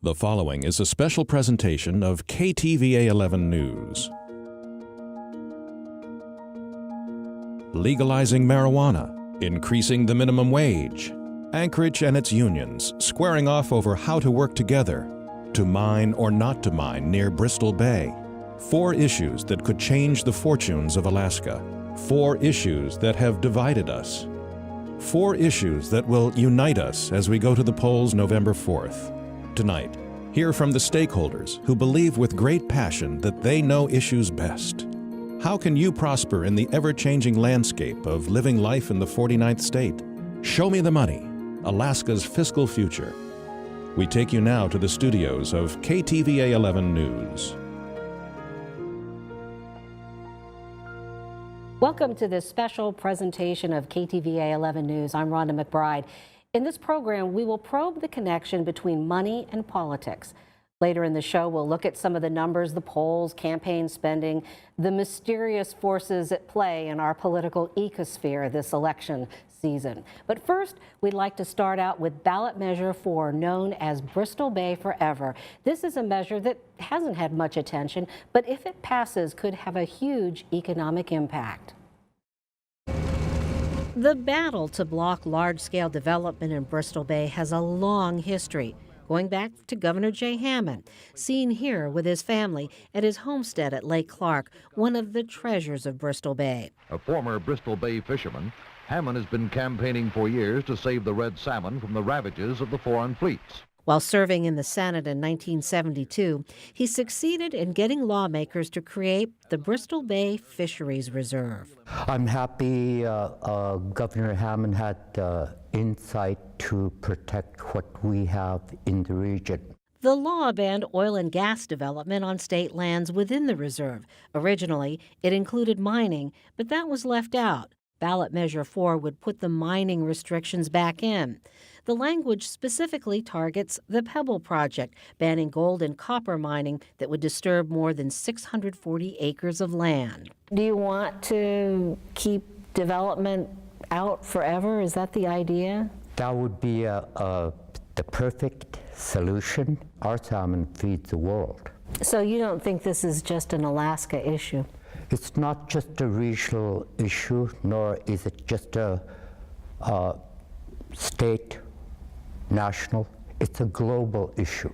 The following is a special presentation of KTVA 11 News. Legalizing marijuana, increasing the minimum wage, Anchorage and its unions squaring off over how to work together, to mine or not to mine near Bristol Bay. 4 issues that could change the fortunes of Alaska. 4 issues that have divided us. 4 issues that will unite us as we go to the polls November 4th. Tonight, hear from the stakeholders who believe with great passion that they know issues best. How can you prosper in the ever-changing landscape of living life in the 49th state? Show Me the Money, Alaska's fiscal future. We take you now to the studios of KTVA 11 News. Welcome to this special presentation of KTVA 11 News. I'm Rhonda McBride. In this program, we will probe the connection between money and politics. Later in the show, we'll look at some of the numbers, the polls, campaign spending, the mysterious forces at play in our political ecosphere this election season. But first, we'd like to start out with Ballot Measure 4, known as Bristol Bay Forever. This is a measure that hasn't had much attention, but if it passes, could have a huge economic impact. The battle to block large-scale development in Bristol Bay has a long history, going back to Governor Jay Hammond, seen here with his family at his homestead at Lake Clark, one of the treasures of Bristol Bay. A former Bristol Bay fisherman, Hammond has been campaigning for years to save the red salmon from the ravages of the foreign fleets. While serving in the Senate in 1972, he succeeded in getting lawmakers to create the Bristol Bay Fisheries Reserve. I'm happy Governor Hammond had insight to protect what we have in the region. The law banned oil and gas development on state lands within the reserve. Originally, it included mining, but that was left out. Ballot Measure 4 would put the mining restrictions back in. The language specifically targets the Pebble Project, banning gold and copper mining that would disturb more than 640 acres of land. Do you want to keep development out forever? Is that the idea? That would be the perfect solution. Our salmon feeds the world. So you don't think this is just an Alaska issue? It's not just a regional issue, nor is it just a state, national. It's a global issue.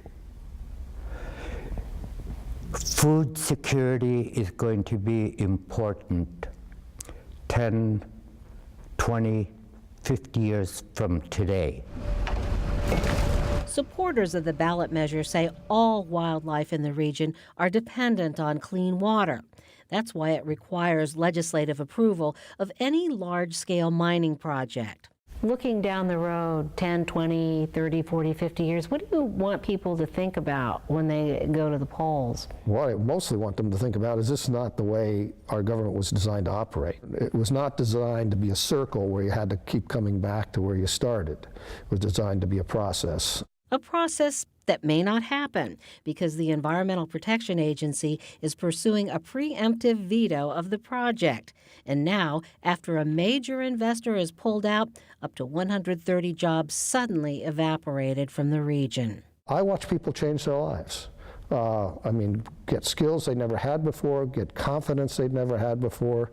Food security is going to be important 10, 20, 50 years from today. Supporters of the ballot measure say all wildlife in the region are dependent on clean water. That's why it requires legislative approval of any large-scale mining project. Looking down the road 10, 20, 30, 40, 50 years, what do you want people to think about when they go to the polls? What I mostly want them to think about is this is not the way our government was designed to operate. It was not designed to be a circle where you had to keep coming back to where you started. It was designed to be a process. A process that may not happen because the Environmental Protection Agency is pursuing a preemptive veto of the project. And now, after a major investor has pulled out, up to 130 jobs suddenly evaporated from the region. I watch people change their lives. Get skills they never had before, get confidence they'd never had before.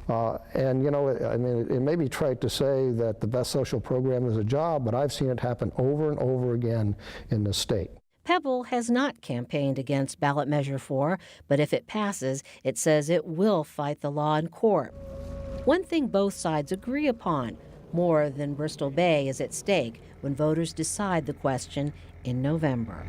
It may be trite to say that the best social program is a job, but I've seen it happen over and over again in the state. Pebble has not campaigned against Ballot Measure 4, but if it passes, it says it will fight the law in court. One thing both sides agree upon, more than Bristol Bay is at stake when voters decide the question in November.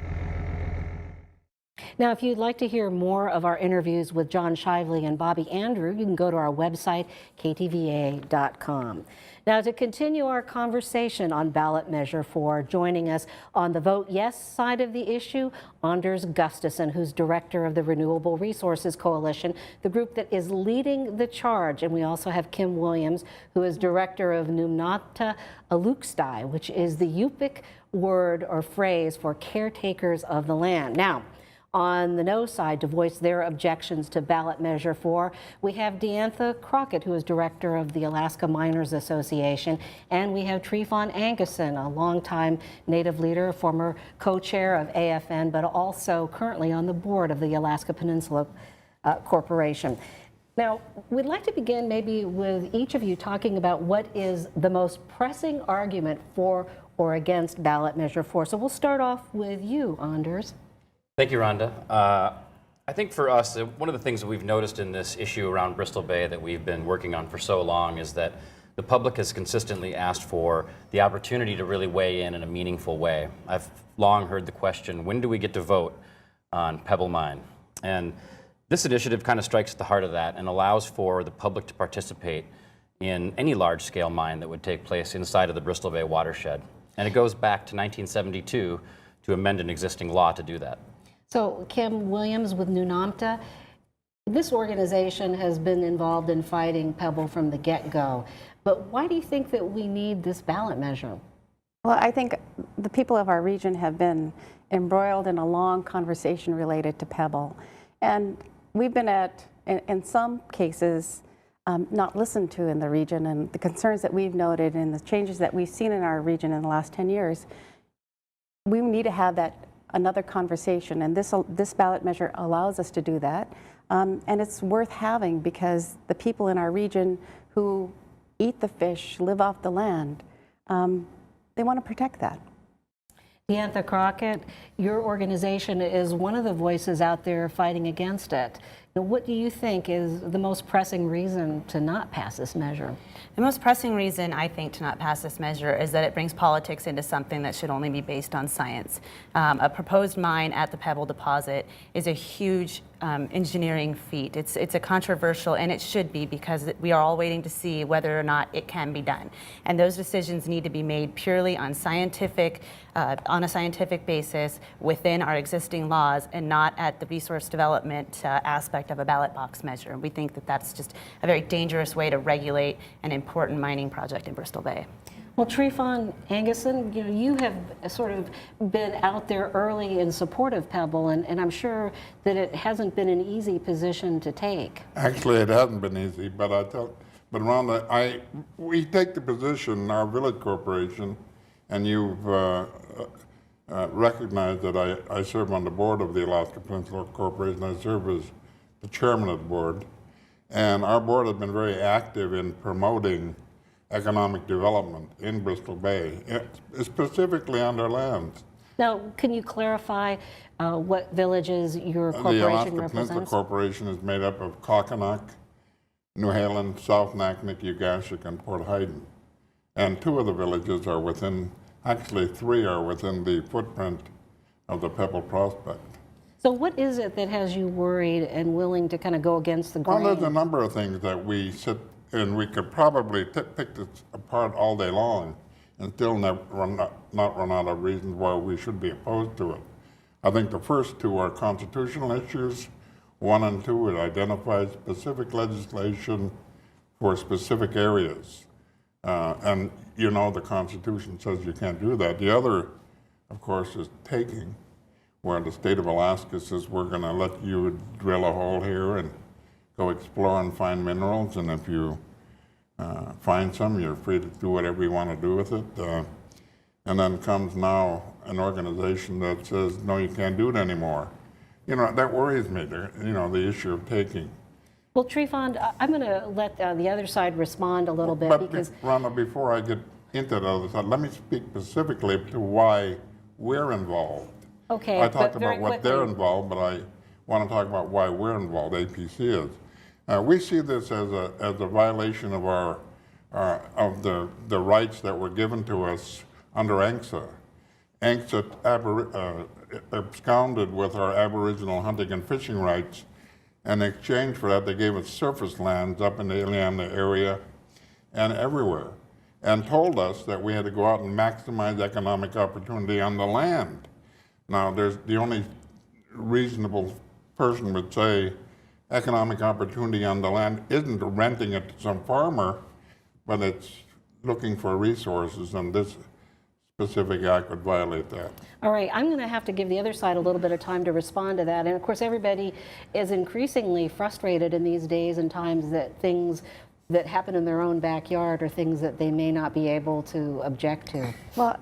Now, if you'd like to hear more of our interviews with John Shively and Bobby Andrew, you can go to our website, ktva.com. Now, to continue our conversation on Ballot Measure 4, joining us on the Vote Yes side of the issue, Anders Gustafsson, who's director of the Renewable Resources Coalition, the group that is leading the charge. And we also have Kim Williams, who is director of Numnata Alukstai, which is the Yupik word or phrase for caretakers of the land. Now, on the no side to voice their objections to Ballot Measure 4. We have Deantha Crockett, who is director of the Alaska Miners Association, and we have Trifon Anguson, a longtime Native leader, former co-chair of AFN, but also currently on the board of the Alaska Peninsula Corporation. Now, we'd like to begin maybe with each of you talking about what is the most pressing argument for or against Ballot Measure 4. So we'll start off with you, Anders. Thank you, Rhonda. I think for us, one of the things that we've noticed in this issue around Bristol Bay that we've been working on for so long is that the public has consistently asked for the opportunity to really weigh in a meaningful way. I've long heard the question, when do we get to vote on Pebble Mine? And this initiative kind of strikes at the heart of that and allows for the public to participate in any large-scale mine that would take place inside of the Bristol Bay watershed. And it goes back to 1972 to amend an existing law to do that. So Kim Williams with Nunamta, this organization has been involved in fighting Pebble from the get-go. But why do you think that we need this ballot measure? Well, I think the people of our region have been embroiled in a long conversation related to Pebble. And we've been in some cases, not listened to in the region, and the concerns that we've noted and the changes that we've seen in our region in the last 10 years, we need to have another conversation, and this ballot measure allows us to do that. And it's worth having because the people in our region who eat the fish, live off the land, they want to protect that. Deantha Crockett, your organization is one of the voices out there fighting against it. Now, what do you think is the most pressing reason to not pass this measure? The most pressing reason, I think, to not pass this measure is that it brings politics into something that should only be based on science. A proposed mine at the Pebble deposit is a huge engineering feat. It's a controversial, and it should be, because we are all waiting to see whether or not it can be done. And those decisions need to be made purely on on a scientific basis within our existing laws, and not at the resource development aspect of a ballot box measure. We think that that's just a very dangerous way to regulate an important mining project in Bristol Bay. Well, Trifon Anguson, you have sort of been out there early in support of Pebble, and I'm sure that it hasn't been an easy position to take. Actually, it hasn't been easy, but Rhonda, we take the position, our village corporation, and you've recognized that I serve on the board of the Alaska Peninsula Corporation. I serve as the chairman of the board, and our board has been very active in promoting economic development in Bristol Bay, specifically on their lands. Now, can you clarify what villages your corporation the Alaska represents? Peninsula Corporation is made up of Kokonak, New Haven, South Naknek, Ugashik, and Port Haydn. And two of the villages are actually three are within the footprint of the Pebble Prospect. So what is it that has you worried and willing to kind of go against the grain? Well, there's a number of things that we sit and we could probably pick this apart all day long and still not run out of reasons why we should be opposed to it. I think the first two are constitutional issues. 1 and 2, it identifies specific legislation for specific areas. And the Constitution says you can't do that. The other, of course, is taking, where the state of Alaska says we're going to let you drill a hole here and go explore and find minerals, and if you find some, you're free to do whatever you want to do with it. And then comes now an organization that says, no, you can't do it anymore. That worries me, the issue of taking. Well, Trifon, I'm going to let the other side respond a little bit. Rhonda, before I get into the other side, let me speak specifically to why we're involved. Okay, I talked about what quickly. they're involved, but I want to talk about why we're involved, APC is. We see this as a violation of the rights that were given to us under ANCSA. ANCSA absconded with our Aboriginal hunting and fishing rights. And in exchange for that, they gave us surface lands up in the Iliamna area and everywhere, and told us that we had to go out and maximize economic opportunity on the land. Now, the only reasonable person would say economic opportunity on the land isn't renting it to some farmer, but it's looking for resources, and this specific act would violate that. All right, I'm going to have to give the other side a little bit of time to respond to that. And of course, everybody is increasingly frustrated in these days and times that things that happen in their own backyard are things that they may not be able to object to. Well,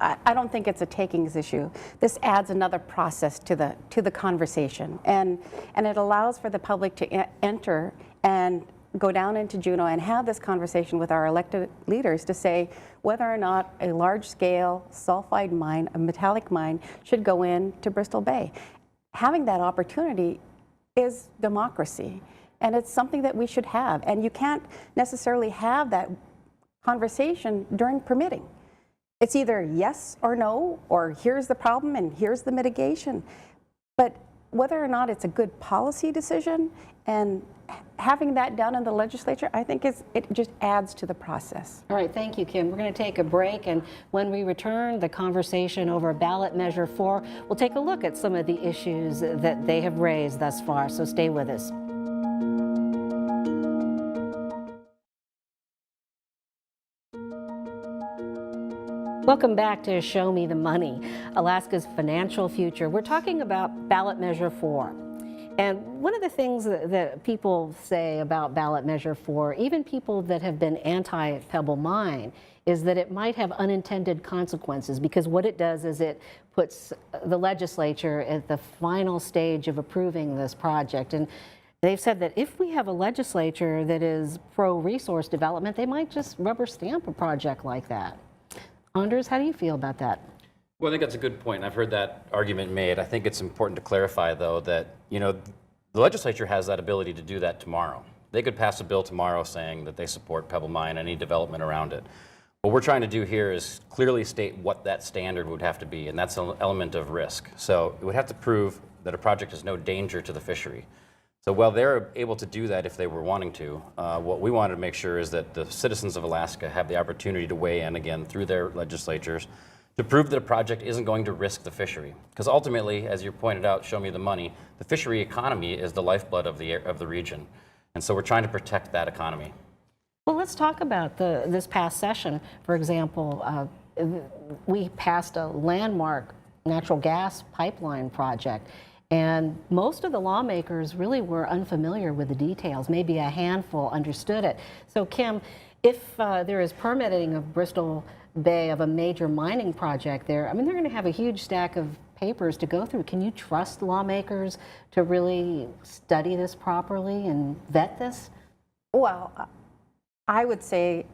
I don't think it's a takings issue. This adds another process to the conversation, and it allows for the public to enter and go down into Juneau and have this conversation with our elected leaders to say whether or not a large-scale sulfide mine, a metallic mine, should go into Bristol Bay. Having that opportunity is democracy, and it's something that we should have. And you can't necessarily have that conversation during permitting. It's either yes or no, or here's the problem and here's the mitigation. But whether or not it's a good policy decision and having that done in the legislature, I think it just adds to the process. All right, thank you, Kim. We're going to take a break, and when we return, the conversation over Ballot Measure 4, we'll take a look at some of the issues that they have raised thus far, so stay with us. Welcome back to Show Me the Money, Alaska's financial future. We're talking about Ballot Measure 4. And one of the things that people say about Ballot Measure 4, even people that have been anti-Pebble Mine, is that it might have unintended consequences, because what it does is it puts the legislature at the final stage of approving this project. And they've said that if we have a legislature that is pro-resource development, they might just rubber stamp a project like that. Anders, how do you feel about that? Well, I think that's a good point. I've heard that argument made. I think it's important to clarify, though, that the legislature has that ability to do that tomorrow. They could pass a bill tomorrow saying that they support Pebble Mine, any development around it. What we're trying to do here is clearly state what that standard would have to be, and that's an element of risk. So it would have to prove that a project is no danger to the fishery. So while they're able to do that if they were wanting to, what we wanted to make sure is that the citizens of Alaska have the opportunity to weigh in again through their legislatures to prove that a project isn't going to risk the fishery. Because ultimately, as you pointed out, Show Me the Money, the fishery economy is the lifeblood of the region. And so we're trying to protect that economy. Well, let's talk about this past session. For example, we passed a landmark natural gas pipeline project. And most of the lawmakers really were unfamiliar with the details. Maybe a handful understood it. So, Kim, if there is permitting of Bristol Bay of a major mining project there, I mean, they're going to have a huge stack of papers to go through. Can you trust lawmakers to really study this properly and vet this? Well, I would say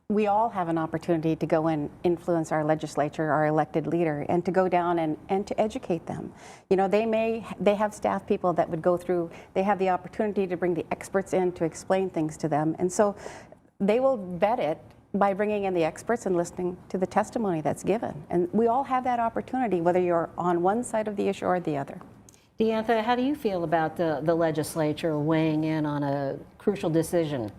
we all have an opportunity to go and influence our legislature, our elected leader, and to go down and to educate them. They have staff people that would go through, they have the opportunity to bring the experts in to explain things to them. And so they will vet it by bringing in the experts and listening to the testimony that's given. And we all have that opportunity, whether you're on one side of the issue or the other. Deantha, how do you feel about the legislature weighing in on a crucial decision?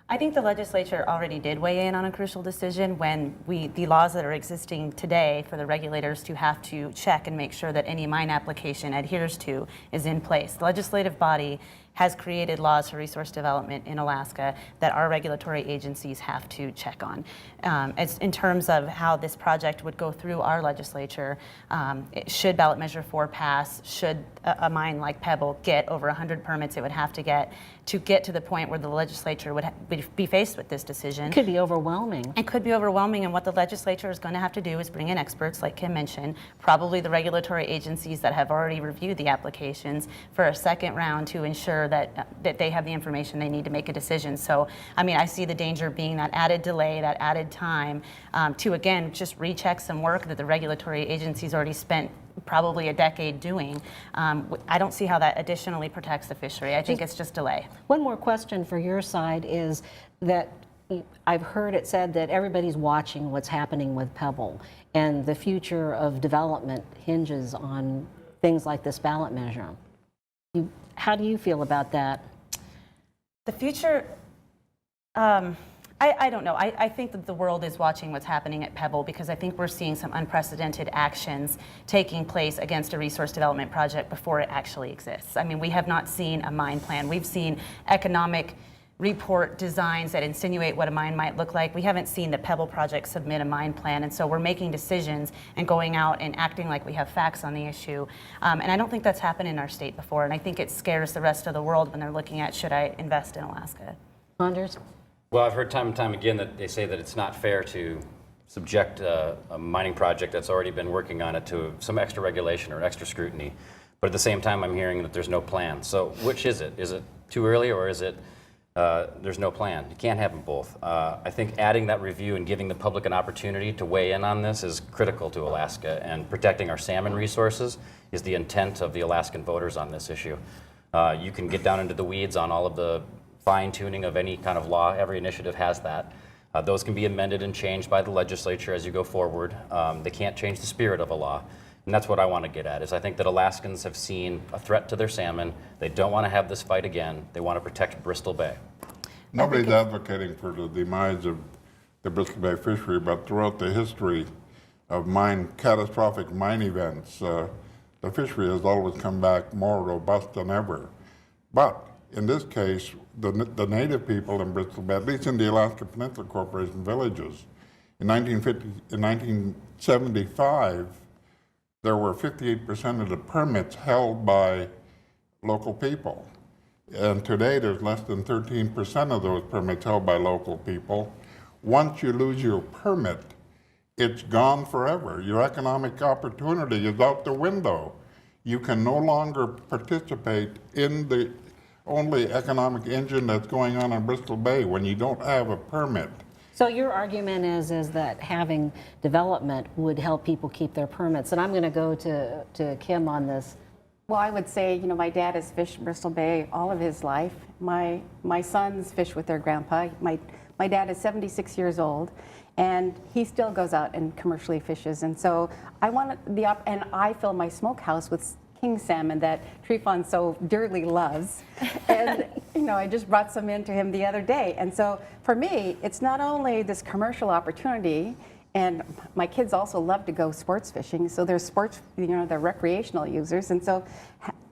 I think the legislature already did weigh in on a crucial decision when the laws that are existing today for the regulators to have to check and make sure that any mine application adheres to is in place. The legislative body has created laws for resource development in Alaska that our regulatory agencies have to check on. In terms of how this project would go through our legislature, should Ballot Measure 4 pass, should a mine like Pebble get over 100 permits it would have to get to the point where the legislature would be faced with this decision. It could be overwhelming. It could be overwhelming, and what the legislature is going to have to do is bring in experts, like Kim mentioned, probably the regulatory agencies that have already reviewed the applications for a second round to ensure that they have the information they need to make a decision. So, I mean, I see the danger being that added delay, that added time to, again, just recheck some work that the regulatory agencies already spent probably a decade doing. I don't see how that additionally protects the fishery. I think it's just delay. One more question for your side is that I've heard it said that everybody's watching what's happening with Pebble, and the future of development hinges on things like this ballot measure. How do you feel about that? The future, I don't know. I think that the world is watching what's happening at Pebble, because I think we're seeing some unprecedented actions taking place against a resource development project before it actually exists. I mean, we have not seen a mine plan. We've seen economic report designs that insinuate what a mine might look like. We haven't seen the Pebble project submit a mine plan, and so we're making decisions and going out and acting like we have facts on the issue. And I don't think that's happened in our state before, and I think it scares the rest of the world when they're looking at, should I invest in Alaska? Anders? Well, I've heard time and time again that they say that it's not fair to subject a mining project that's already been working on it to some extra regulation or extra scrutiny. But at the same time, I'm hearing that there's no plan. So which is it? Is it too early, or is it there's no plan? You can't have them both. I think adding that review and giving the public an opportunity to weigh in on this is critical to Alaska, and protecting our salmon resources is the intent of the Alaskan voters on this issue. You can get down into the weeds on all of the fine-tuning of any kind of law. Every initiative has that. Those can be amended and changed by the legislature as you go forward. They can't change the spirit of a law. And that's what I want to get at, is I think that Alaskans have seen a threat to their salmon. They don't want to have this fight again. They want to protect Bristol Bay. Nobody's advocating for the demise of the Bristol Bay fishery, but throughout the history of catastrophic mine events, the fishery has always come back more robust than ever. But in this case, the native people in Bristol Bay, at least in the Alaska Peninsula Corporation villages, in 1975, there were 58% of the permits held by local people. And today, there's less than 13% of those permits held by local people. Once you lose your permit, it's gone forever. Your economic opportunity is out the window. You can no longer participate in the only economic engine that's going on in Bristol Bay when you don't have a permit. So your argument is that having development would help people keep their permits. And I'm going to go to Kim on this. Well, I would say, you know, my dad has fished in Bristol Bay all of his life. My sons fish with their grandpa. My dad is 76 years old, and he still goes out and commercially fishes. And so I want and I fill my smokehouse with king salmon that Trifon so dearly loves. And, you know, I just brought some in to him the other day. And so for me, it's not only this commercial opportunity, and my kids also love to go sports fishing. So they're sports, you know, they're recreational users. And so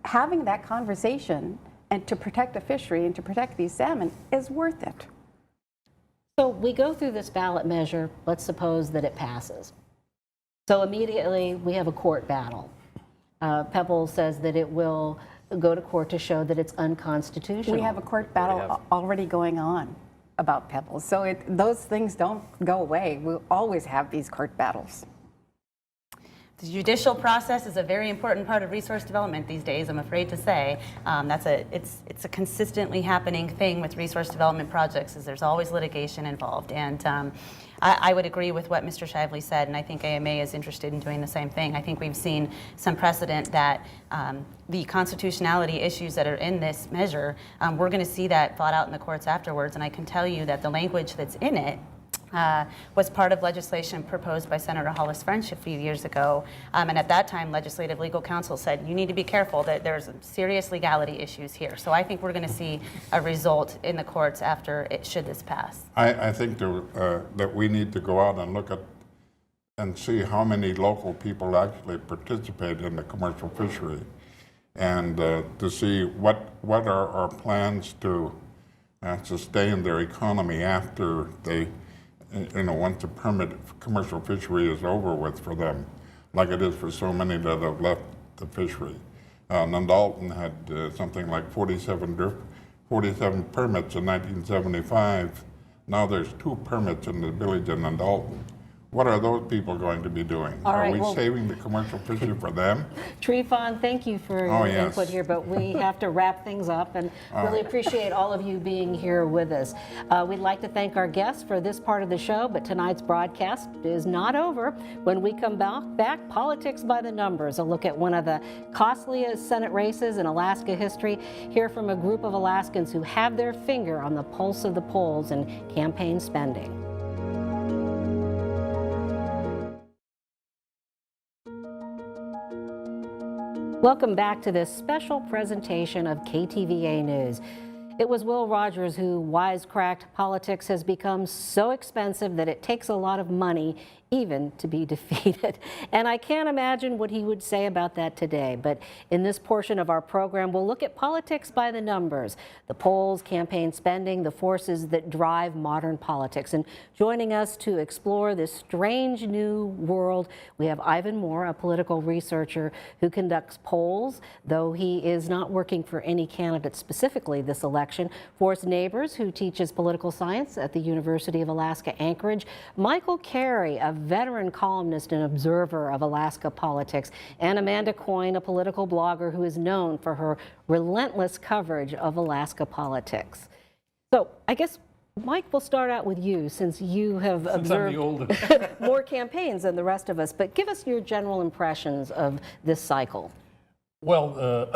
having that conversation and to protect a fishery and to protect these salmon is worth it. So we go through this ballot measure. Let's suppose that it passes. So immediately we have a court battle. Pebble says that it will go to court to show that it's unconstitutional. We have a court battle already going on about Pebble. So those things don't go away. We'll always have these court battles. The judicial process is a very important part of resource development these days, I'm afraid to say. It's a consistently happening thing with resource development projects, is there's always litigation involved. And I would agree with what Mr. Shively said, and I think AMA is interested in doing the same thing. I think we've seen some precedent that the constitutionality issues that are in this measure, we're going to see that fought out in the courts afterwards, and I can tell you that the language that's in it was part of legislation proposed by Senator Hollis French a few years ago. And at that time, Legislative Legal Counsel said, you need to be careful that there's serious legality issues here. So I think we're going to see a result in the courts after should this pass. I think that we need to go out and look at and see how many local people actually participate in the commercial fishery, and to see what are our plans to sustain their economy after they, you know, once the commercial fishery is over with for them, like it is for so many that have left the fishery. Nundalton had something like 47 permits in 1975. Now there's 2 permits in the village of Nundalton. What are those people going to be doing? Are we saving the commercial fishery for them? Trifon, thank you for your input here, but we have to wrap things up, and really appreciate all of you being here with us. We'd like to thank our guests for this part of the show, but tonight's broadcast is not over. When we come back, Politics by the Numbers, a look at one of the costliest Senate races in Alaska history. Hear from a group of Alaskans who have their finger on the pulse of the polls and campaign spending. Welcome back to this special presentation of KTVA News. It was Will Rogers who wisecracked politics has become so expensive that it takes a lot of money even to be defeated. And I can't imagine what he would say about that today. But in this portion of our program, we'll look at politics by the numbers, the polls, campaign spending, the forces that drive modern politics. And joining us to explore this strange new world, we have Ivan Moore, a political researcher who conducts polls, though he is not working for any candidate specifically this election. Forrest Neighbors, who teaches political science at the University of Alaska Anchorage. Michael Carey, a veteran columnist and observer of Alaska politics, and Amanda Coyne, a political blogger who is known for her relentless coverage of Alaska politics. So I guess, Mike, we'll start out with you, since you have observed more campaigns than the rest of us, but give us your general impressions of this cycle. Well,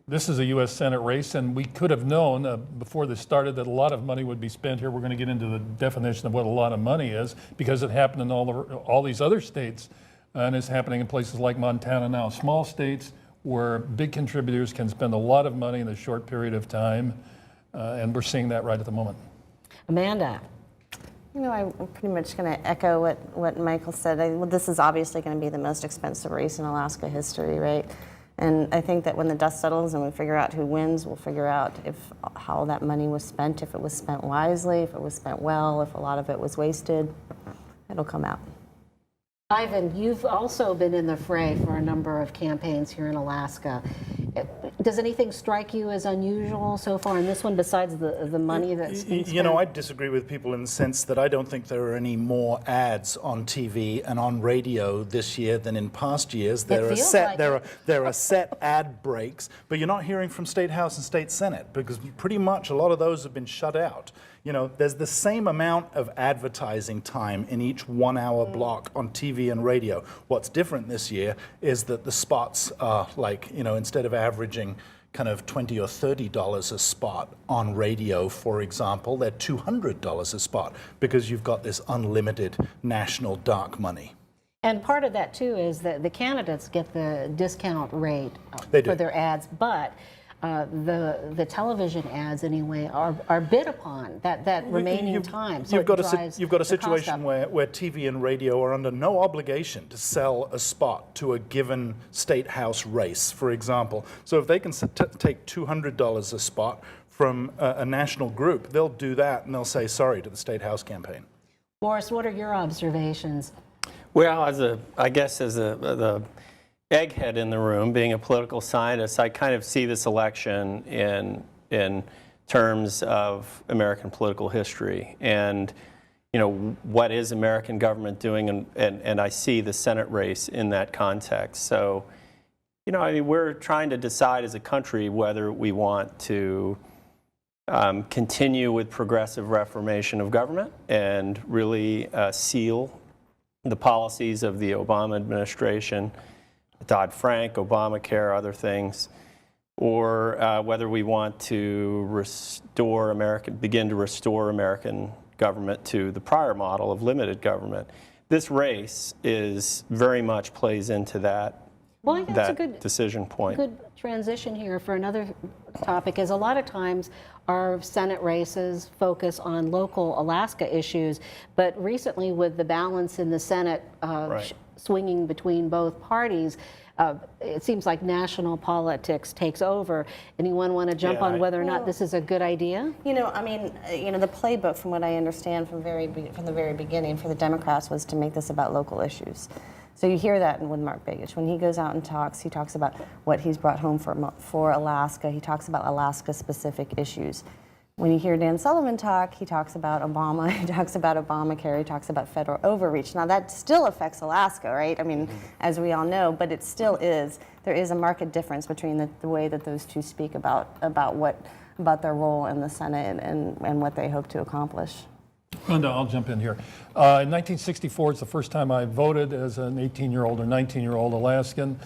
this is a U.S. Senate race, and we could have known before this started that a lot of money would be spent here. We're going to get into the definition of what a lot of money is, because it happened in all these other states, and it's happening in places like Montana now. Small states where big contributors can spend a lot of money in a short period of time, and we're seeing that right at the moment. Amanda. You know, I'm pretty much going to echo what Michael said. Well, this is obviously going to be the most expensive race in Alaska history, right? And I think that when the dust settles and we figure out who wins, we'll figure out how that money was spent, if it was spent wisely, if it was spent well, if a lot of it was wasted. It'll come out. Ivan, you've also been in the fray for a number of campaigns here in Alaska. Does anything strike you as unusual so far in this one, besides the money that's been spent? You know, I disagree with people in the sense that I don't think there are any more ads on TV and on radio this year than in past years. There are set ad breaks, but you're not hearing from State House and State Senate, because pretty much a lot of those have been shut out. You know, there's the same amount of advertising time in each 1 hour block on TV and radio. What's different this year is that the spots are like, you know, instead of averaging kind of $20 or $30 a spot on radio, for example, they're $200 a spot, because you've got this unlimited national dark money. And part of that, too, is that the candidates get the discount rate for their ads, but the television ads, anyway, are bid upon that remaining time. So you've got a situation where TV and radio are under no obligation to sell a spot to a given state house race, for example. So if they can take $200 a spot from a national group, they'll do that, and they'll say sorry to the state house campaign. Forrest, what are your observations? Well, as the egghead in the room, being a political scientist, I kind of see this election in terms of American political history, and you know, what is American government doing, and I see the Senate race in that context. So, you know, I mean, we're trying to decide as a country whether we want to continue with progressive reformation of government and really seal the policies of the Obama administration, Dodd-Frank, Obamacare, other things, or whether we want to begin to restore American government to the prior model of limited government. This race very much plays into that, well, I think that's a good decision point. Good transition here for another topic, is a lot of times our Senate races focus on local Alaska issues, but recently with the balance in the Senate swinging between both parties, it seems like national politics takes over. Anyone want to jump on whether or not this is a good idea? You know, I mean, you know, the playbook, from what I understand from the very beginning for the Democrats, was to make this about local issues. So you hear that with Mark Begich. When he goes out and talks, he talks about what he's brought home for Alaska. He talks about Alaska-specific issues. When you hear Dan Sullivan talk, he talks about Obama, he talks about Obamacare, he talks about federal overreach. Now that still affects Alaska, right? I mean, as we all know, but it still is. There is a marked difference between the way that those two speak about their role in the Senate and what they hope to accomplish. Rhonda, I'll jump in here. In 1964, it's the first time I voted as an 18-year-old or 19-year-old Alaskan.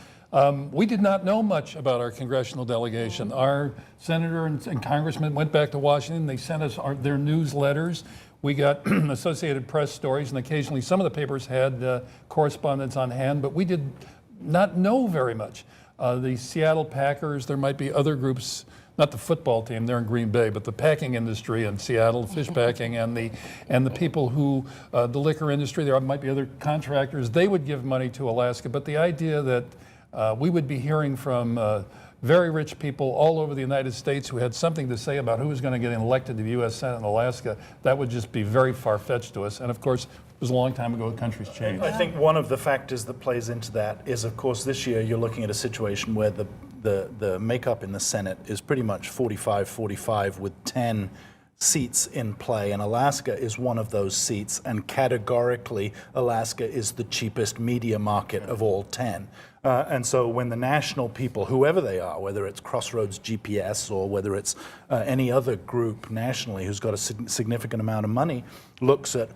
We did not know much about our congressional delegation. Our senator and congressman went back to Washington. They sent us their newsletters. We got Associated Press stories, and occasionally some of the papers had correspondence on hand, but we did not know very much. The Seattle Packers, there might be other groups not the football team, they're in Green Bay, but the packing industry in Seattle, fish packing, and the people who, the liquor industry, there might be other contractors, they would give money to Alaska. But the idea that we would be hearing from very rich people all over the United States who had something to say about who was going to get elected to the U.S. Senate in Alaska, that would just be very far-fetched to us. And of course, it was a long time ago, the country's changed. I think one of the factors that plays into that is, of course, this year you're looking at a situation where the makeup in the Senate is pretty much 45-45 with 10 seats in play, and Alaska is one of those seats, and categorically Alaska is the cheapest media market of all 10. And so when the national people, whoever they are, whether it's Crossroads GPS or whether it's any other group nationally who's got a significant amount of money, looks at,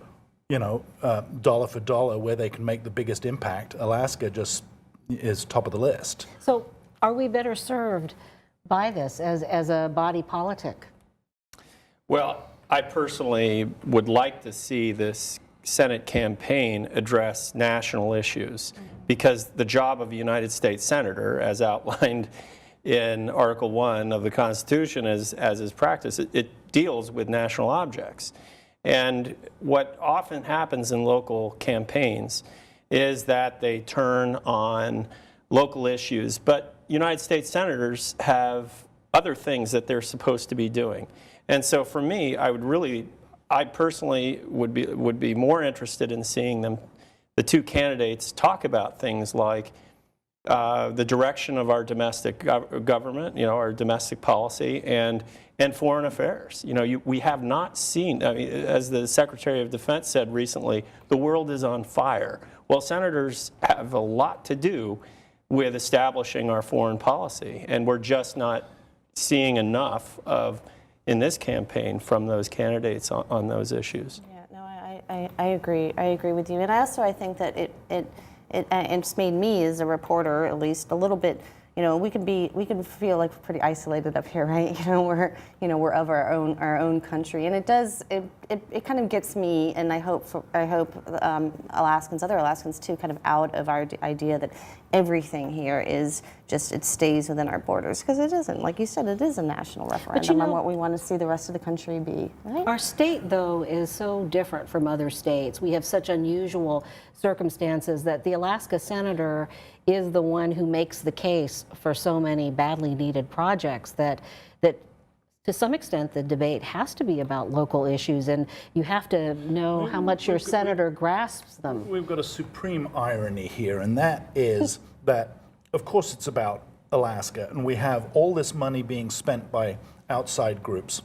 dollar for dollar where they can make the biggest impact, Alaska just is top of the list. So are we better served by this as a body politic? Well, I personally would like to see this Senate campaign address national issues, because the job of a United States Senator, as outlined in Article 1 of the Constitution as is practice, it deals with national objects. And what often happens in local campaigns is that they turn on local issues, but United States Senators have other things that they're supposed to be doing. And so for me, I personally would be more interested in seeing the two candidates talk about things like the direction of our domestic government, our domestic policy, and foreign affairs. We have not seen, as the Secretary of Defense said recently, the world is on fire. Well, senators have a lot to do with establishing our foreign policy, and we're just not seeing enough in this campaign from those candidates on those issues. Yeah, no, I agree. I agree with you. And I think that it's made me as a reporter at least a little bit, we can feel like pretty isolated up here, right? We're of our own country, and it kind of gets me, and I hope Alaskans, other Alaskans too, kind of out of our idea that everything here is just, it stays within our borders, because it isn't. Like you said, it is a national referendum on what we want to see the rest of the country be. Right? Our state, though, is so different from other states. We have such unusual circumstances that the Alaska senator is the one who makes the case for so many badly needed projects that to some extent the debate has to be about local issues, and you have to know how much your senator grasps them. We've got a supreme irony here, and that is that, of course, it's about Alaska, and we have all this money being spent by outside groups,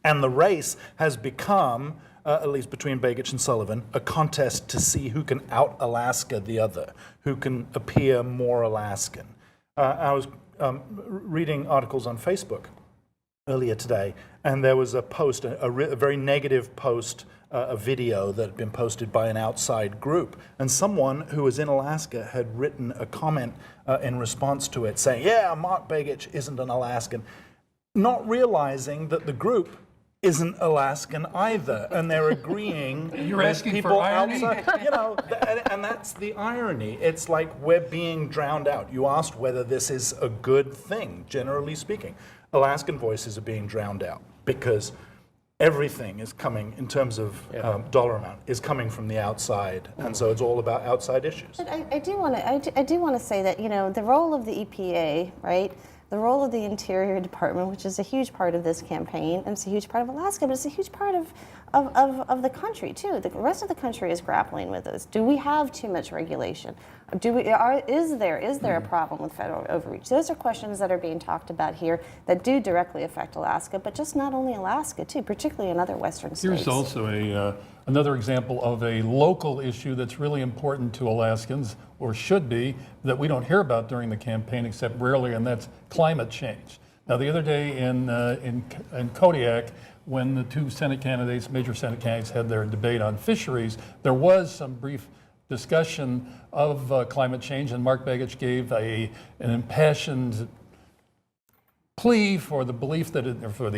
and the race has become, at least between Begich and Sullivan, a contest to see who can out-Alaska the other, who can appear more Alaskan. I was reading articles on Facebook earlier today, and there was a post, a very negative post, a video that had been posted by an outside group, and someone who was in Alaska had written a comment in response to it saying, yeah, Mark Begich isn't an Alaskan, not realizing that the group isn't Alaskan either, and they're agreeing You're with asking people for irony? outside. And that's the irony. It's like we're being drowned out. You asked whether this is a good thing, generally speaking. Alaskan voices are being drowned out because everything is coming, in terms of dollar amount, is coming from the outside, and so it's all about outside issues. But I do want to say that the role of the EPA, right? The role of the Interior Department, which is a huge part of this campaign, and it's a huge part of Alaska, but it's a huge part of the country too. The rest of the country is grappling with this. Do we have too much regulation? Is there a problem with federal overreach? Those are questions that are being talked about here that do directly affect Alaska, but just not only Alaska too, particularly in other western states. Here's also another example of a local issue that's really important to Alaskans, or should be, that we don't hear about during the campaign except rarely, and that's climate change. Now, the other day in Kodiak, when the two Senate candidates, major Senate candidates, had their debate on fisheries, there was some brief discussion of climate change, and Mark Begich gave an impassioned plea for the belief that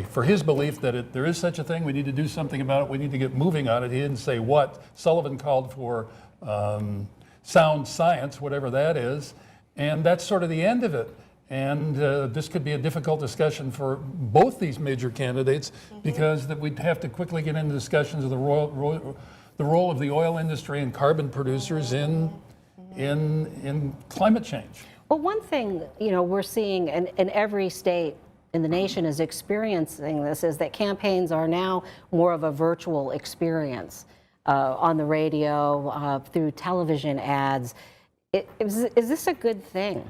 for his belief that there is such a thing. We need to do something about it. We need to get moving on it. He didn't say what. Sullivan called for sound science, whatever that is, and that's sort of the end of it. And this could be a difficult discussion for both these major candidates because that we'd have to quickly get into discussions of the role of the oil industry and carbon producers in climate change. Well, one thing, you know, we're seeing, and every state in the nation is experiencing this, is that campaigns are now more of a virtual experience on the radio, through television ads. Is this a good thing?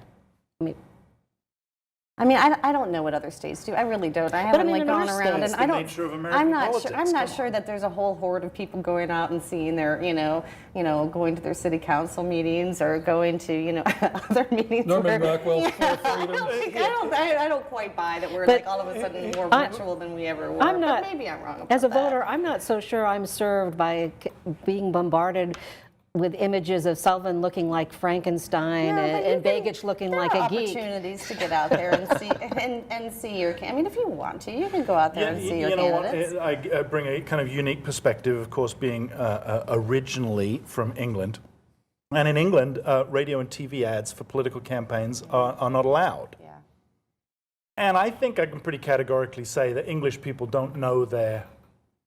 I mean, I don't know what other states do. I really don't. I haven't like gone around, and I don't. I'm not sure that there's a whole horde of people going out and seeing their, going to their city council meetings or going to, other meetings. Norman Rockwell's I don't quite buy that we're like all of a sudden more virtual than we ever were. I'm not, but maybe I'm wrong about as a that. voter, I'm not so sure I'm served by being bombarded with images of Sullivan looking like Frankenstein and Begich looking like a geek. There are opportunities to get out there and see and see your. I mean, if you want to, you can go out there and see your candidates. I bring a kind of unique perspective, of course, being originally from England, and in England, radio and TV ads for political campaigns are not allowed. Yeah. And I think I can pretty categorically say that English people don't know their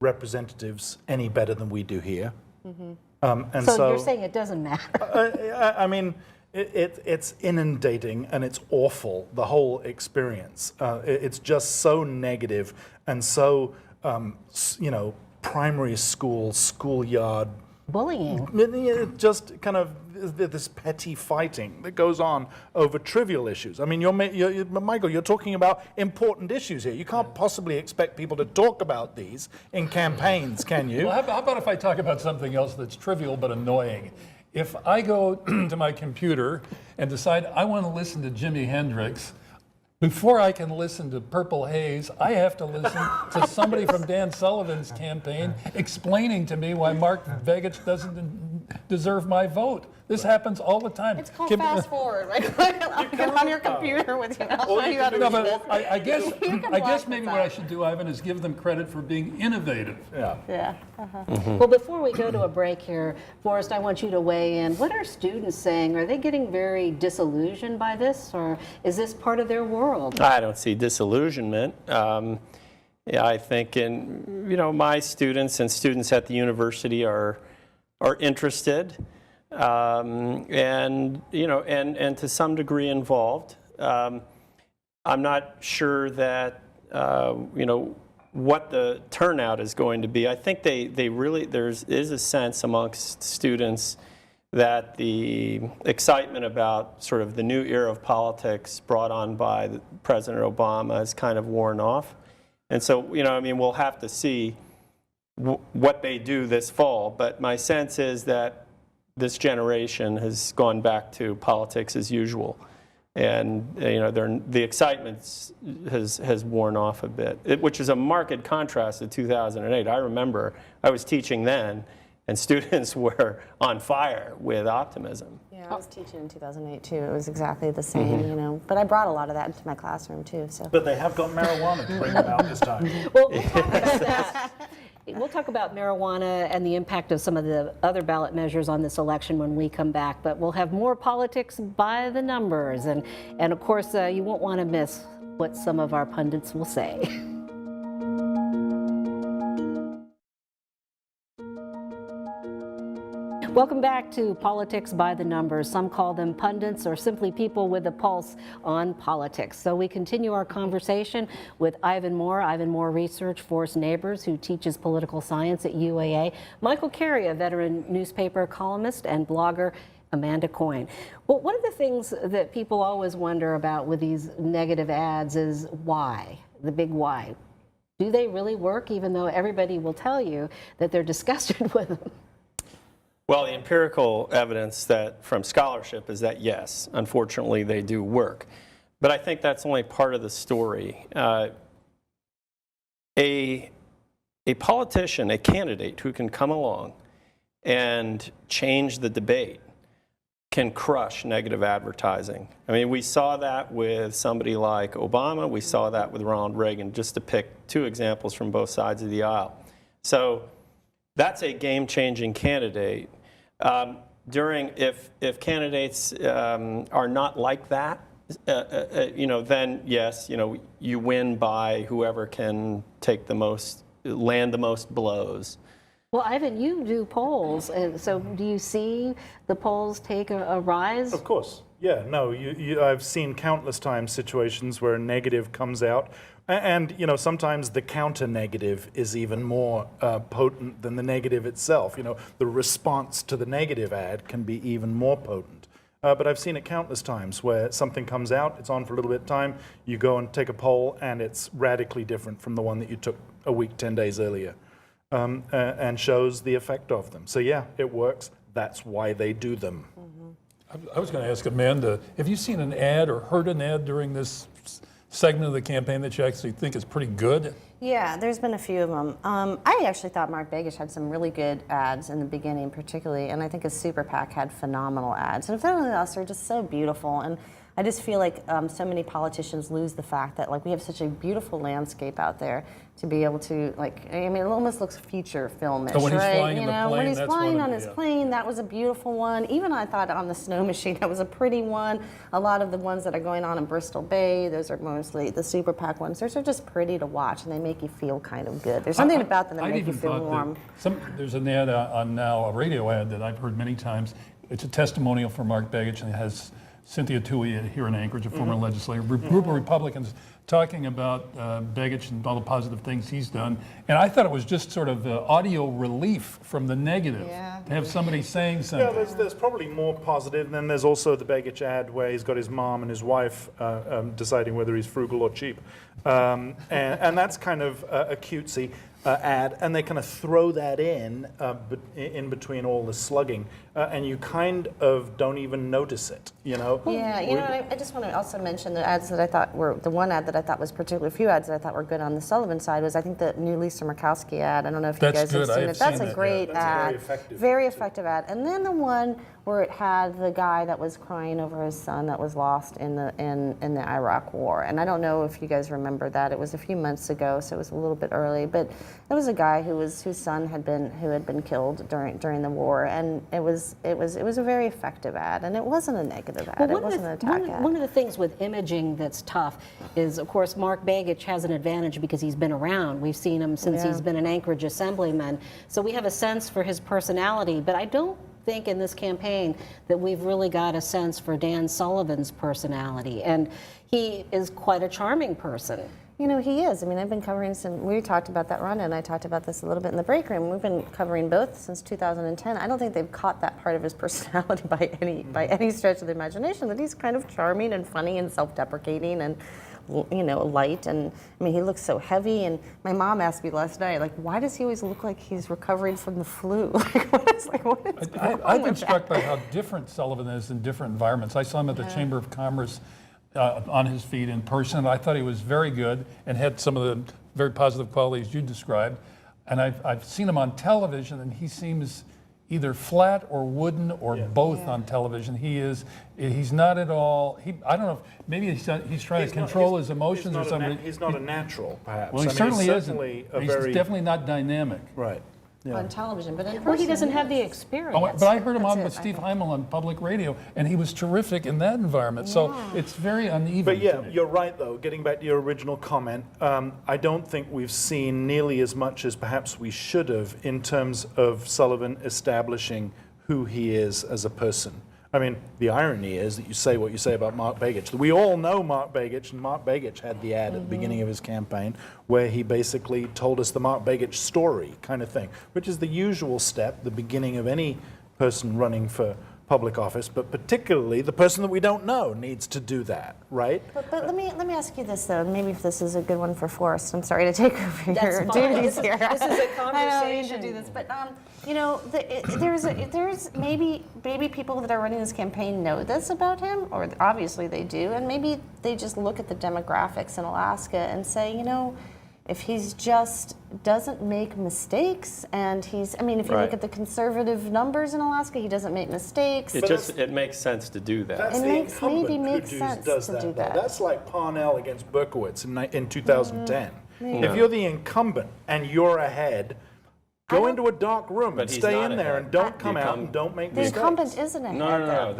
representatives any better than we do here. Mm-hmm. And so you're saying it doesn't matter? I mean, it's inundating and it's awful, the whole experience. It's just so negative and so, primary school, schoolyard. Bullying. Just kind of this petty fighting that goes on over trivial issues. I mean, Michael, you're talking about important issues here. You can't possibly expect people to talk about these in campaigns, can you? Well, how about if I talk about something else that's trivial but annoying? If I go to my computer and decide I want to listen to Jimi Hendrix, before I can listen to Purple Haze, I have to listen to somebody from Dan Sullivan's campaign explaining to me why Mark Begich doesn't deserve my vote. This happens all the time. It's called fast forward, right? Get on your computer with you. I'll show you how to do this. I guess maybe what I should do, Ivan, is give them credit for being innovative. Yeah. Well, before we go to a break here, Forrest, I want you to weigh in. What are students saying? Are they getting very disillusioned by this, or is this part of their world? I don't see disillusionment. I think my students and students at the university are interested. And to some degree involved. I'm not sure that what the turnout is going to be. I think they really there is a sense amongst students that the excitement about sort of the new era of politics brought on by President Obama has kind of worn off, and so we'll have to see what they do this fall. But my sense is that this generation has gone back to politics as usual, and the excitement has worn off a bit, which is a marked contrast to 2008. I remember I was teaching then, and students were on fire with optimism. Yeah, I was teaching in 2008 too. It was exactly the same, But I brought a lot of that into my classroom too. So. But they have got marijuana to bring about this time. Well, we'll talk about that. We'll talk about marijuana and the impact of some of the other ballot measures on this election when we come back. But we'll have more politics by the numbers. And of course, you won't want to miss what some of our pundits will say. Welcome back to Politics by the Numbers. Some call them pundits or simply people with a pulse on politics. So we continue our conversation with Ivan Moore Research Force Neighbors, who teaches political science at UAA, Michael Carey, a veteran newspaper columnist, and blogger Amanda Coyne. Well, one of the things that people always wonder about with these negative ads is why, the big why. Do they really work, even though everybody will tell you that they're disgusted with them? Well, the empirical evidence from scholarship is that yes, unfortunately they do work. But I think that's only part of the story. A politician, a candidate who can come along and change the debate can crush negative advertising. I mean, we saw that with somebody like Obama. We saw that with Ronald Reagan, just to pick two examples from both sides of the aisle. So that's a game-changing candidate. If candidates are not like that, then yes, you win by whoever can land the most blows. Well, Ivan, you do polls, and so do you see the polls take a rise? Of course. Yeah, no, I've seen countless times situations where a negative comes out, and sometimes the counter negative is even more potent than the negative itself. The response to the negative ad can be even more potent. But I've seen it countless times where something comes out, it's on for a little bit of time, you go and take a poll, and it's radically different from the one that you took a week, 10 days earlier, and shows the effect of them. So yeah, it works. That's why they do them. I was going to ask Amanda, have you seen an ad or heard an ad during this segment of the campaign that you actually think is pretty good? Yeah, there's been a few of them. I actually thought Mark Begich had some really good ads in the beginning particularly, and I think his Super PAC had phenomenal ads. And if nothing else, they're just so beautiful. And I just feel like so many politicians lose the fact that we have such a beautiful landscape out there to be able to it almost looks future filmish, when he's right? flying in the plane, when he's that's flying one on of his the, plane, that was a beautiful one. Even I thought on the snow machine, that was a pretty one. A lot of the ones that are going on in Bristol Bay, those are mostly the Super PAC ones. Those are just pretty to watch, and they make you feel kind of good. There's something about them that make you feel warm. There's an ad on now, a radio ad that I've heard many times. It's a testimonial for Mark Begich, and it has Cynthia Tui here in Anchorage, a former legislator, group of Republicans talking about Begich and all the positive things he's done. And I thought it was just sort of audio relief from the negative to have somebody saying something. Yeah, there's probably more positive. And then there's also the Begich ad where he's got his mom and his wife deciding whether he's frugal or cheap. And that's kind of a cutesy ad, and they kind of throw that in between all the slugging, and you kind of don't even notice it, Yeah, I just want to also mention the ads that I thought were, the one ad that I thought was particularly, a few ads that I thought were good on the Sullivan side was, I think, the new Lisa Murkowski ad. I don't know if you guys have seen it. That's a great ad. Very effective ad. And then the one where it had the guy that was crying over his son that was lost in the Iraq War. And I don't know if you guys remember that. It was a few months ago, so it was a little bit early. But it was a guy whose son had been killed during the war, and it was a very effective ad, and it wasn't a negative ad. It wasn't an attack ad. One of the things with imaging that's tough is, of course, Mark Begich has an advantage because he's been around. We've seen him since he's been an Anchorage assemblyman, so we have a sense for his personality. But I don't think in this campaign that we've really got a sense for Dan Sullivan's personality, and he is quite a charming person. He is. I mean, I've been covering we talked about that, Rhonda, and I talked about this a little bit in the break room. We've been covering both since 2010. I don't think they've caught that part of his personality by any stretch of the imagination, that he's kind of charming and funny and self-deprecating and, light. And, I mean, he looks so heavy. And my mom asked me last night, why does he always look like he's recovering from the flu? I've been struck by how different Sullivan is in different environments. I saw him at the Chamber of Commerce on his feet in person. I thought he was very good and had some of the very positive qualities you described. And I've seen him on television, and he seems either flat or wooden or both on television. He's not at all, I don't know, maybe he's trying to control his emotions or something. He's not a natural, perhaps. Well, he certainly isn't. He's definitely not dynamic. Right. On television, but in person, well, he doesn't have the experience. But I heard him on with Steve Heimel on public radio, and he was terrific in that environment. So it's very uneven. But yeah, you're right, though. Getting back to your original comment, I don't think we've seen nearly as much as perhaps we should have in terms of Sullivan establishing who he is as a person. I mean, the irony is that you say what you say about Mark Begich. We all know Mark Begich, and Mark Begich had the ad at the beginning of his campaign where he basically told us the Mark Begich story kind of thing, which is the usual step, the beginning of any person running for public office, but particularly the person that we don't know needs to do that, right? But let me ask you this, though. Maybe if this is a good one for Forrest. I'm sorry to take over your duties here. This is a conversation. I don't mean to do this, but there's maybe people that are running this campaign know this about him, or obviously they do, and maybe they just look at the demographics in Alaska and say, if he's just doesn't make mistakes, and if you look at the conservative numbers in Alaska, he doesn't make mistakes. It makes sense to do that. That's it the makes incumbent sense does to that, do that. That's like Parnell against Berkowitz in 2010. If you're the incumbent and you're ahead, Go into a dark room But and he's stay not in there ahead. and don't come out and don't make The mistakes. incumbent isn't ahead. No.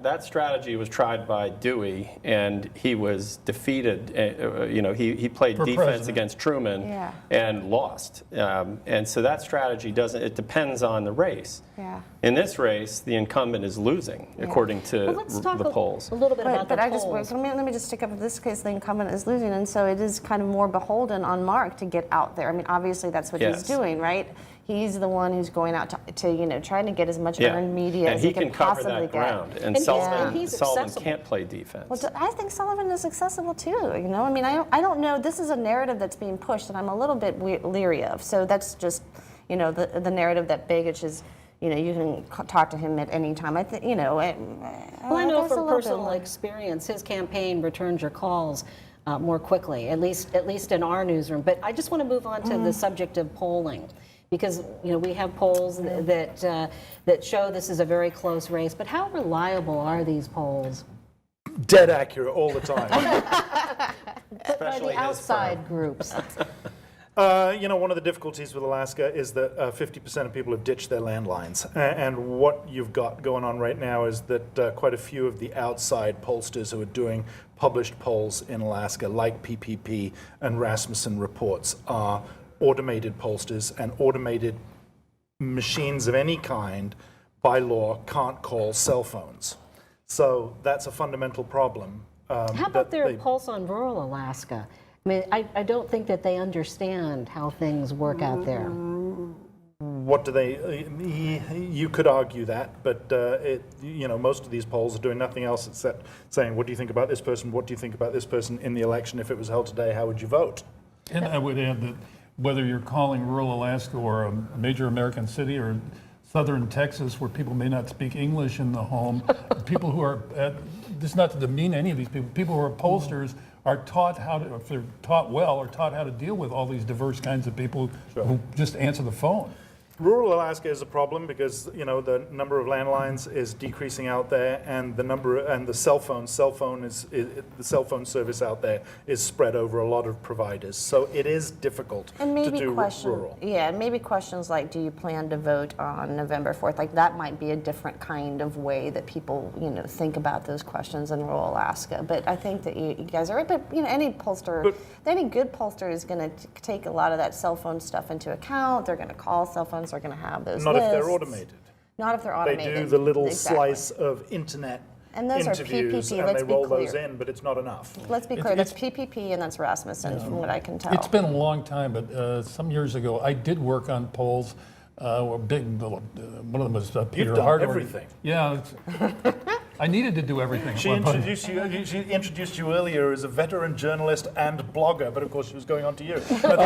That strategy was tried by Dewey, and he was defeated. He played For defense president. against Truman Yeah. and lost. And so that strategy doesn't. It depends on the race. Yeah. In this race, the incumbent is losing, according to Well, let's talk the polls. a little bit about the But polls. let me just stick up with this case. The incumbent is losing, and so it is kind of more beholden on Mark to get out there. I mean, obviously that's what Yes. he's doing, right? He's the one who's going out to trying to get as much earned media and as he can cover possibly that get. ground. And he's Sullivan accessible. can't play defense. Well, I think Sullivan is accessible too. I mean, I don't know. This is a narrative that's being pushed, and I'm a little bit leery of. So that's just, the narrative that Begich is. You can talk to him at any time. I think, Well, I know from personal experience, his campaign returns your calls more quickly, at least in our newsroom. But I just want to move on to the subject of polling, because we have polls that show this is a very close race. But how reliable are these polls? Dead accurate all the time. But by the outside groups. One of the difficulties with Alaska is that 50% of people have ditched their landlines. And what you've got going on right now is that quite a few of the outside pollsters who are doing published polls in Alaska, like PPP and Rasmussen reports, are automated pollsters, and automated machines of any kind, by law, can't call cell phones. So that's a fundamental problem. How about their pulse on rural Alaska? I mean, I don't think that they understand how things work out there. What do they? You could argue that, but most of these polls are doing nothing else except saying, "What do you think about this person? What do you think about this person in the election? If it was held today, how would you vote?" And I would add that whether you're calling rural Alaska or a major American city or southern Texas, where people may not speak English in the home, people who are, this is not to demean any of these people who are pollsters are taught how to, if they're taught well, are taught how to deal with all these diverse kinds of people who just answer the phone. Rural Alaska is a problem because the number of landlines is decreasing out there, and the cell phone service out there is spread over a lot of providers. So it is difficult and maybe to do rural. Yeah, maybe questions like, do you plan to vote on November 4th? Like that might be a different kind of way that people think about those questions in rural Alaska. But I think that you guys are right. But any pollster, any good pollster is going to take a lot of that cell phone stuff into account. They're going to call cell phones. Are going to have those Not lists. if they're automated. Not if they're automated. They do the little slice of internet and those interviews, are PPP, and they roll those in, but it's not enough. Let's be clear, that's PPP and that's Rasmussen, from what I can tell. It's been a long time, but some years ago, I did work on polls. One of them was Peter You've done Hardaway. everything. Yeah. I needed to do everything. She introduced you earlier as a veteran journalist and blogger, but of course she was going on to you. But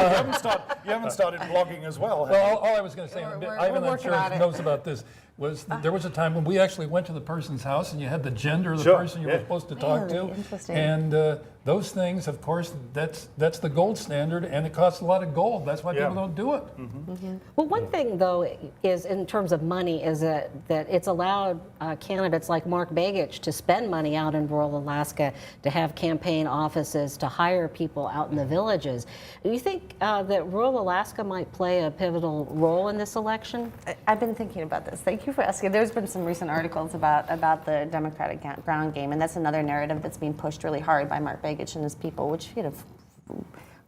you haven't started blogging as well. Well, all I was going to say, Ivan, I'm sure knows about this, was there was a time when we actually went to the person's house and you had the gender of the person you were supposed to talk to. And those things, of course, that's the gold standard, and it costs a lot of gold. That's why people don't do it. Well, one thing, though, is in terms of money, is that it's allowed candidates like Mark Begich to spend money out in rural Alaska, to have campaign offices, to hire people out in the villages. Do you think that rural Alaska might play a pivotal role in this election? I've been thinking about this. Thank you for asking. There's been some recent articles about the Democratic ground game, and that's another narrative that's being pushed really hard by Mark Begich and his people, which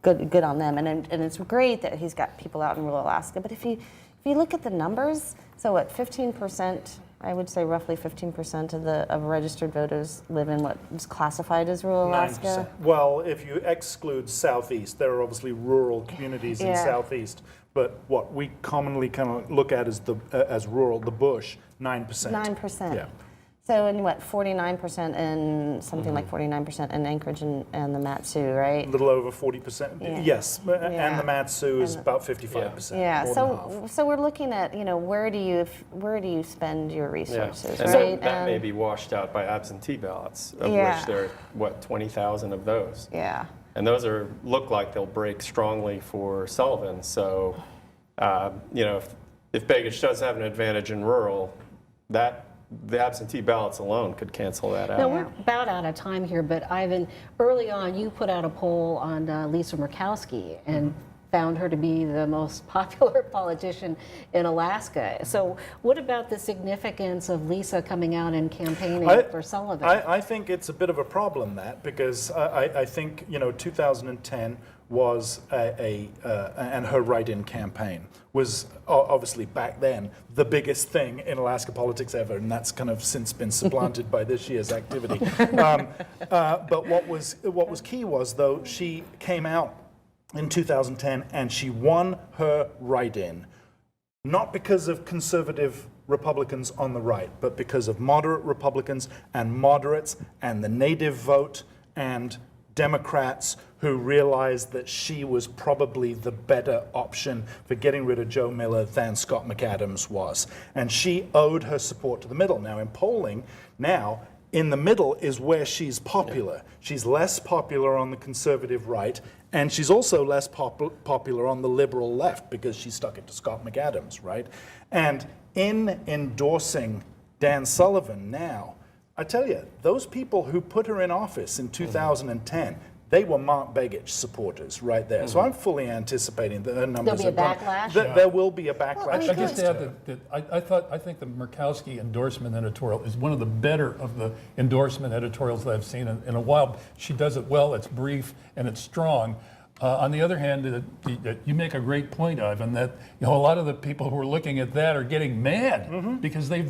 good on them. And it's great that he's got people out in rural Alaska. But if you look at the numbers, so what 15%, I would say roughly 15% of registered voters live in what is classified as rural Alaska. 9%. Well, if you exclude Southeast, there are obviously rural communities in Southeast. But what we commonly kind of look at as rural, the bush, 9%. 9%. Yeah. So in what, 49% in something like 49% in Anchorage and the Matsu, right? A little over 40%. Yes, and the Matsu is about 55%. Yeah. So we're looking at where do you spend your resources, and right? that may be washed out by absentee ballots, of which there are 20,000 of those. Yeah. And those look like they'll break strongly for Sullivan. So, if Begich does have an advantage in rural, the absentee ballots alone could cancel that out. Now, we're about out of time here, but Ivan, early on, you put out a poll on Lisa Murkowski, and found her to be the most popular politician in Alaska. So what about the significance of Lisa coming out and campaigning for Sullivan? I think it's a bit of a problem, that, because I think, 2010 was and her write-in campaign was obviously back then the biggest thing in Alaska politics ever, and that's kind of since been supplanted by this year's activity. But what was key was, though, she came out in 2010 and she won her write-in, not because of conservative Republicans on the right, but because of moderate Republicans and moderates and the native vote and Democrats who realized that she was probably the better option for getting rid of Joe Miller than Scott McAdams was. And she owed her support to the middle. Now, in polling, now, in the middle is where she's popular. Yeah. She's less popular on the conservative right, and she's also less popular on the liberal left because she stuck it to Scott McAdams, right? And in endorsing Dan Sullivan now, I tell you, those people who put her in office in 2010, they were Mark Begich supporters right there. So I'm fully anticipating that her numbers There'll be a backlash? There will be a backlash. Well, I just add that I think the Murkowski endorsement editorial is one of the better of the endorsement editorials that I've seen in a while. She does it well, it's brief, and it's strong. On the other hand, you make a great point, Ivan, that a lot of the people who are looking at that are getting mad because the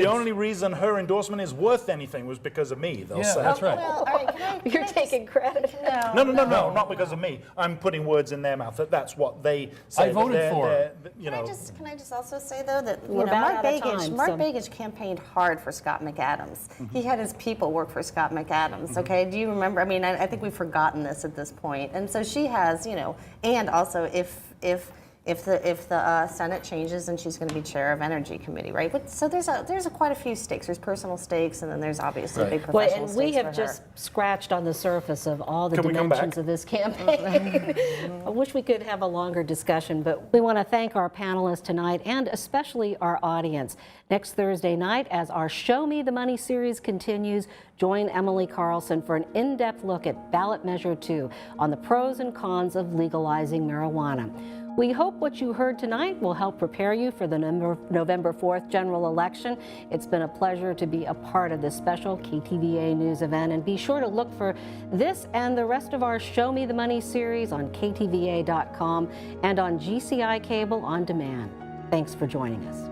only reason her endorsement is worth anything was because of me, they'll say. That's right. Well, all right, You're taking credit. No, not because of me. I'm putting words in their mouth. That's what they say. I voted for her. Can I just also say, though, that We're Mark Mark Begich campaigned hard for Scott McAdams. He had his people work for Scott McAdams, okay? Do you remember? I mean, I think we've forgotten this at this point. And so she has, and also if the Senate changes, and she's going to be chair of Energy Committee, right? But, so there's quite a few stakes. There's personal stakes, and then there's obviously big professional stakes. And we have just scratched on the surface of all the dimensions of this campaign. I wish we could have a longer discussion, but we want to thank our panelists tonight and especially our audience. Next Thursday night, as our Show Me the Money series continues, join Emily Carlson for an in-depth look at Ballot Measure 2 on the pros and cons of legalizing marijuana. We hope what you heard tonight will help prepare you for the November 4th general election. It's been a pleasure to be a part of this special KTVA news event, and be sure to look for this and the rest of our Show Me the Money series on KTVA.com and on GCI Cable on demand. Thanks for joining us.